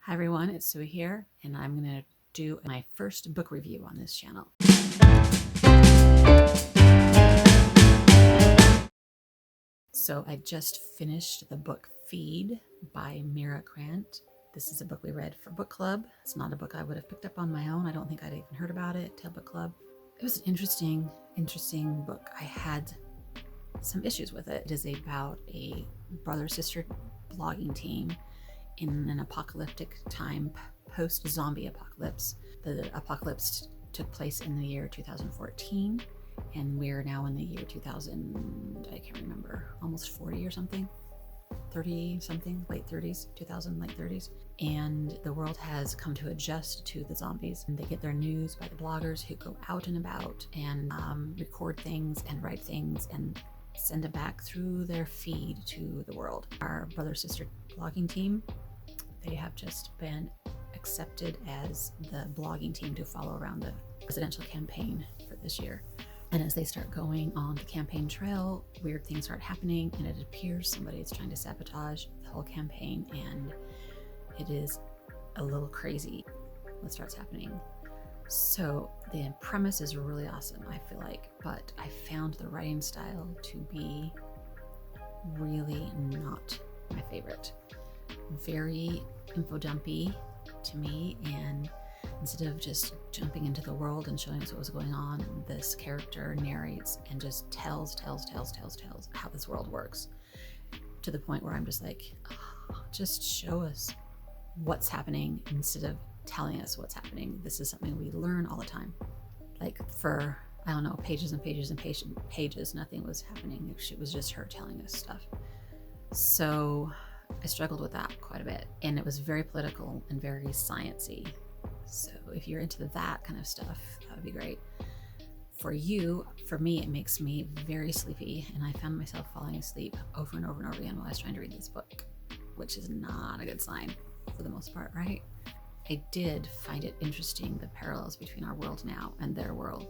Hi everyone, it's Suey here, and I'm going to do my first book review on this channel. So I just finished the book Feed by Mira Grant. This is a book we read for book club. It's not a book I would have picked up on my own. I don't think I'd even heard about it till book club. It was an interesting book. I had some issues with it. It is about a brother-sister blogging team in an apocalyptic time, post-zombie apocalypse. The apocalypse took place in the year 2014, and we're now in the year 2000, I can't remember, almost 40 or something, 30 something, late 30s, 2000, late 30s. And the world has come to adjust to the zombies. And they get their news by the bloggers who go out and about and record things and write things and send it back through their feed to the world. Our brother-sister blogging team, they have just been accepted as the blogging team to follow around the presidential campaign for this year. And as they start going on the campaign trail, weird things start happening, and it appears somebody is trying to sabotage the whole campaign, and it is a little crazy what starts happening. So the premise is really awesome, I feel like, but I found the writing style to be really not my favorite. Very info dumpy to me, and instead of just jumping into the world and showing us what was going on, this character narrates and just tells how this world works, to the point where I'm just like, oh, just show us what's happening instead of telling us what's happening. This is something we learn all the time. Like for, I don't know, pages and pages and pages, nothing was happening. It was just her telling us stuff. So I struggled with that quite a bit, and it was very political and very sciencey. So if you're into that kind of stuff, that would be great. For me, it makes me very sleepy, and I found myself falling asleep over and over and over again while I was trying to read this book, which is not a good sign for the most part, right? I did find it interesting, the parallels between our world now and their world.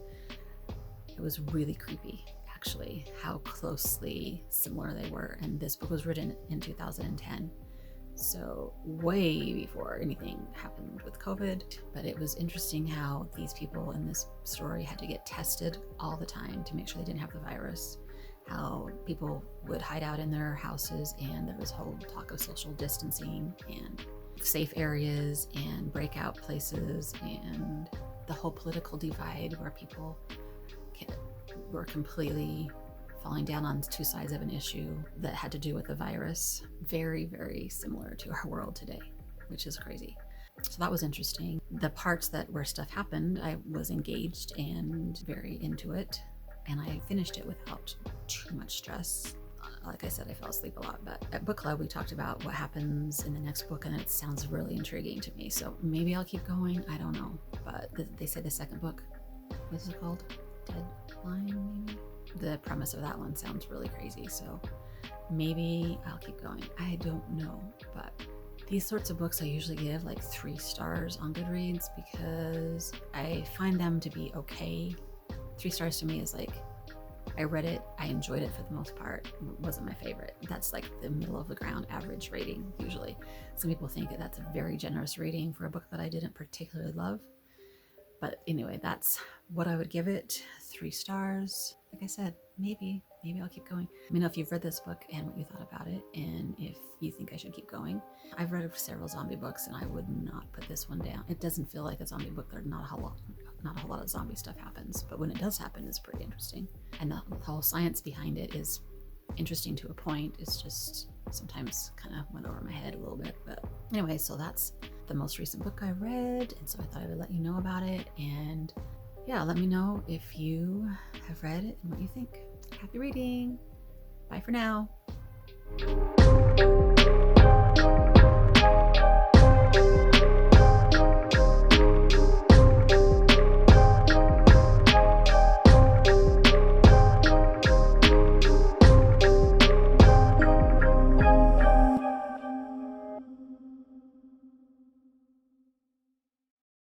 It was really creepy, actually, how closely similar they were. And this book was written in 2010. So way before anything happened with COVID. But it was interesting how these people in this story had to get tested all the time to make sure they didn't have the virus. How people would hide out in their houses, and there was whole talk of social distancing and safe areas and breakout places, and the whole political divide where people were completely falling down on two sides of an issue that had to do with the virus. Very, very similar to our world today, which is crazy. So that was interesting. The parts where stuff happened, I was engaged and very into it, and I finished it without too much stress. Like I said, I fell asleep a lot, but at book club we talked about what happens in the next book, and it sounds really intriguing to me. So maybe I'll keep going, I don't know. But they say the second book, what is it called? Deadline, maybe? The premise of that one sounds really crazy, so maybe I'll keep going. I don't know, but these sorts of books I usually give like 3 stars on Goodreads because I find them to be okay. 3 stars to me is like, I read it, I enjoyed it for the most part. It wasn't my favorite. That's like the middle of the ground average rating usually. Some people think that that's a very generous rating for a book that I didn't particularly love. But anyway, that's what I would give it, 3 stars. Like I said, maybe I'll keep going. Let me know if you've read this book and what you thought about it, and if you think I should keep going. I've read several zombie books, and I would not put this one down. It doesn't feel like a zombie book. There's not a whole lot of zombie stuff happens, but when it does happen, it's pretty interesting. And the whole science behind it is interesting to a point. It's just sometimes kind of went over my head a little bit. But anyway, so that's the most recent book I read, and so I thought I would let you know about it. And yeah, let me know if you have read it and what you think. Happy reading. Bye for now.